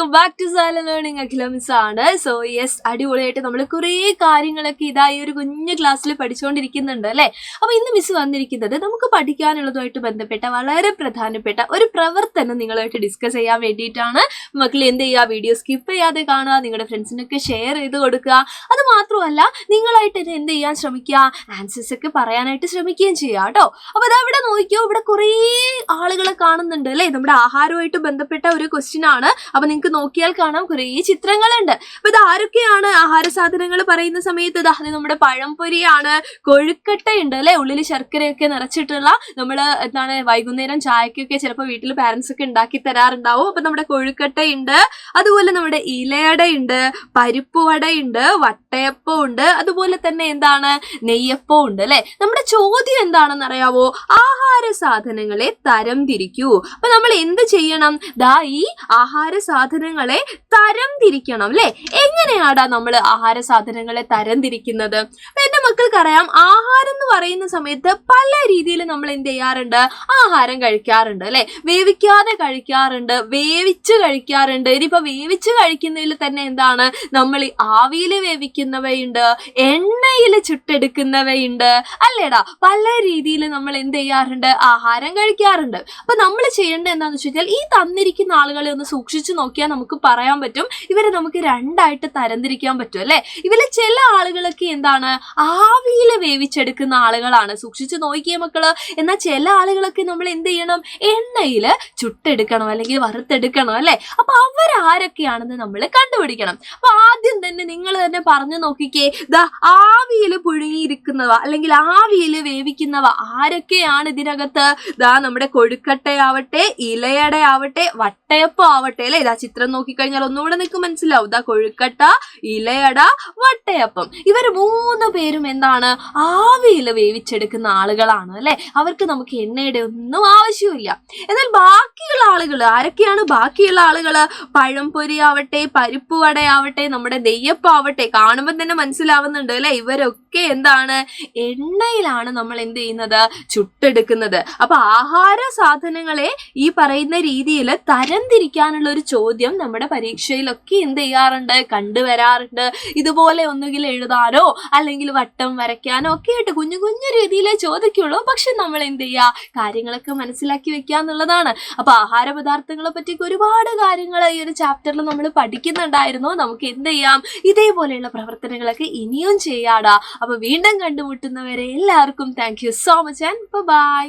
Welcome back to silent learning. Akhila miss ആണ്. So yes, അടിപൊളിയായിട്ട് നമ്മൾ കുറേ കാര്യങ്ങളൊക്കെ ഇതായി ഒരു കുഞ്ഞു ക്ലാസ്സിൽ പഠിച്ചുകൊണ്ടിരിക്കുന്നുണ്ട് അല്ലേ. അപ്പോൾ ഇന്ന് മിസ് വന്നിരിക്കുന്നത് നമുക്ക് പഠിക്കാനുള്ളതുമായിട്ട് ബന്ധപ്പെട്ട വളരെ പ്രധാനപ്പെട്ട ഒരു പ്രവർത്തനം നിങ്ങളുമായിട്ട് ഡിസ്കസ് ചെയ്യാൻ വേണ്ടിയിട്ടാണ്. മക്കൾ എന്ത് ചെയ്യുക, വീഡിയോ സ്കിപ്പ് ചെയ്യാതെ കാണുക, നിങ്ങളുടെ ഫ്രണ്ട്സിനൊക്കെ ഷെയർ ചെയ്ത് കൊടുക്കുക. അത് മാത്രമല്ല നിങ്ങളായിട്ട് എന്ത് ചെയ്യാൻ ശ്രമിക്കുക, ആൻസേഴ്സ് ഒക്കെ പറയാനായിട്ട് ശ്രമിക്കുകയും ചെയ്യുക കേട്ടോ. അപ്പോൾ അതവിടെ നോക്കിയോ, ഇവിടെ കുറേ ആളുകളെ കാണുന്നുണ്ട് അല്ലേ. നമ്മുടെ ആഹാരവുമായിട്ട് ബന്ധപ്പെട്ട ഒരു ക്വസ്റ്റ്യൻ ആണ്. അപ്പൊ നിങ്ങൾക്ക് നോക്കിയാൽ കാണാം കുറേ ചിത്രങ്ങളുണ്ട്. അപ്പൊ ഇത് ആരൊക്കെയാണ് ആഹാര സാധനങ്ങൾ പറയുന്ന സമയത്ത്? അത് നമ്മുടെ പഴംപൊരിയാണ്, കൊഴുക്കട്ടയുണ്ട് അല്ലെ, ഉള്ളിൽ ശർക്കരയൊക്കെ നിറച്ചിട്ടുള്ള നമ്മള് എന്താണ് വൈകുന്നേരം ചായക്കൊക്കെ ചിലപ്പോൾ വീട്ടിൽ പാരന്റ്സ് ഒക്കെ ഉണ്ടാക്കി തരാറുണ്ടാവും. അപ്പൊ നമ്മുടെ കൊഴുക്കട്ടയുണ്ട്, അതുപോലെ നമ്മുടെ ഇലയടയുണ്ട്, പരിപ്പ് വടയുണ്ട്, വട്ടയപ്പം ഉണ്ട്, അതുപോലെ തന്നെ എന്താണ് നെയ്യപ്പം ഉണ്ട് അല്ലെ. നമ്മുടെ ചോദ്യം എന്താണെന്ന് അറിയാവോ? ആഹാര സാധനങ്ങളെ തരം തിരിക്കൂ. അപ്പൊ നമ്മൾ എന്ത് ചെയ്യണം? ദാ ഈ ആഹാര സാധനങ്ങളെ തരം തിരിക്കണം അല്ലെ. എങ്ങനെയാടാ നമ്മൾ ആഹാര സാധനങ്ങളെ തരം തിരിക്കുന്നത്? എന്റെ മക്കൾക്കറിയാം, ആഹാരം എന്ന് പറയുന്ന സമയത്ത് പല രീതിയിൽ നമ്മൾ എന്ത് ചെയ്യാറുണ്ട്, ആഹാരം കഴിക്കാറുണ്ട് അല്ലെ. വേവിക്കാതെ കഴിക്കാറുണ്ട്, വേവിച്ച് കഴിക്കാറുണ്ട്. ഇനിയിപ്പോ വേവിച്ച് കഴിക്കുന്നതിൽ തന്നെ എന്താണ്, നമ്മൾ ആവിയിൽ വേവിക്കുന്നവയുണ്ട്, എണ്ണയിൽ ചുട്ടെടുക്കുന്നവയുണ്ട് അല്ലേടാ. പല രീതിയിൽ നമ്മൾ എന്ത് ചെയ്യാറുണ്ട്, ആഹാരം കഴിക്കാറുണ്ട്. അപ്പൊ നമ്മൾ ചെയ്യേണ്ടത് എന്താന്ന് വെച്ച് കഴിഞ്ഞാൽ, ഈ തന്നിരിക്കുന്ന ആളുകളെ ഒന്ന് സൂക്ഷിച്ചു നോക്കിയാൽ നമുക്ക് പറയാൻ പറ്റും, ഇവരെ നമുക്ക് രണ്ടായിട്ട് തരംതിരിക്കാൻ പറ്റും അല്ലെ. ഇവരെ ചില ആളുകളൊക്കെ എന്താണ്, ആവിയിൽ വേവിച്ചെടുക്കുന്ന ആളുകളാണ്. സൂക്ഷിച്ചു നോക്കിയേ മക്കള്. എന്നാൽ ചില ആളുകളൊക്കെ നമ്മൾ എന്ത് ചെയ്യണം, എണ്ണയിൽ ചുട്ടെടുക്കണം അല്ലെങ്കിൽ വറുത്തെടുക്കണം അല്ലെ. അപ്പൊ അവരാരൊക്കെയാണെന്ന് നമ്മൾ കണ്ടുപിടിക്കണം. അപ്പൊ ആദ്യം തന്നെ നിങ്ങൾ തന്നെ പറഞ്ഞു നോക്കിക്കേ, ദാ ആവിയിൽ പുഴുങ്ങിയിരിക്കുന്നവ അല്ലെങ്കിൽ ആവിയിൽ വേവിക്കുന്നവ ആരൊക്കെയാണ് ഇതിനകത്ത്? ദാ നമ്മുടെ കൊഴുക്കട്ടയാവട്ടെ, ഇലയടയാവട്ടെ, വട്ടയപ്പം ആവട്ടെ അല്ലെ. ഇതാ ചിത്രം നോക്കിക്കഴിഞ്ഞാൽ ഒന്നുകൂടെ നിങ്ങൾക്ക് മനസ്സിലാവും. ഇതാ കൊഴുക്കട്ട, ഇലയട, വട്ടയപ്പം. ഇവർ മൂന്ന് പേരും എന്താണ്, ആവിയിൽ വേവിച്ചെടുക്കുന്ന ആളുകളാണ് അല്ലെ. അവർക്ക് നമുക്ക് എണ്ണയുടെ ഒന്നും ആവശ്യമില്ല. എന്നാൽ ബാക്കിയുള്ള ആളുകൾ ആരൊക്കെയാണ്? ബാക്കിയുള്ള ആളുകള് പഴംപൊരി ആവട്ടെ, പരിപ്പ് വടയാവട്ടെ, നമ്മുടെ നെയ്യപ്പം ആവട്ടെ, കാണുമ്പോൾ തന്നെ മനസ്സിലാവുന്നുണ്ട് അല്ലെ. ഇവരൊക്കെ എന്താണ്, എണ്ണയിലാണ് നമ്മൾ എന്ത് ചെയ്യുന്നത്, ചുട്ടെടുക്കുന്നത്. അപ്പൊ ആഹാര സാധനങ്ങളെ ഈ പറയുന്ന രീതിയിൽ തരംതിരിക്കാനുള്ള ഒരു ചോദ്യം നമ്മുടെ പരീക്ഷയിലൊക്കെ എന്ത് ചെയ്യാറുണ്ട്, കണ്ടുവരാറുണ്ട്. ഇതുപോലെ ഒന്നുകിൽ എഴുതാനോ അല്ലെങ്കിൽ വട്ടം വരയ്ക്കാനോ ഒക്കെ ആയിട്ട് കുഞ്ഞു കുഞ്ഞു രീതിയിലേ ചോദിക്കുള്ളൂ. പക്ഷെ നമ്മൾ എന്ത് ചെയ്യുക, കാര്യങ്ങളൊക്കെ മനസ്സിലാക്കി വെക്കുക എന്നുള്ളതാണ്. അപ്പൊ ആഹാര പദാർത്ഥങ്ങളെ പറ്റിയൊക്കെ ഒരുപാട് കാര്യങ്ങൾ ഈ ഒരു ചാപ്റ്ററിൽ നമ്മൾ പഠിക്കുന്നുണ്ടായിരുന്നു. നമുക്ക് എന്ത് ചെയ്യാം, ഇതേപോലെയുള്ള പ്രവർത്തനങ്ങളൊക്കെ ഇനിയും ചെയ്യാടാ. അപ്പൊ വീണ്ടും കണ്ടുമുട്ടുന്നവരെ എല്ലാവർക്കും thank you so much and by.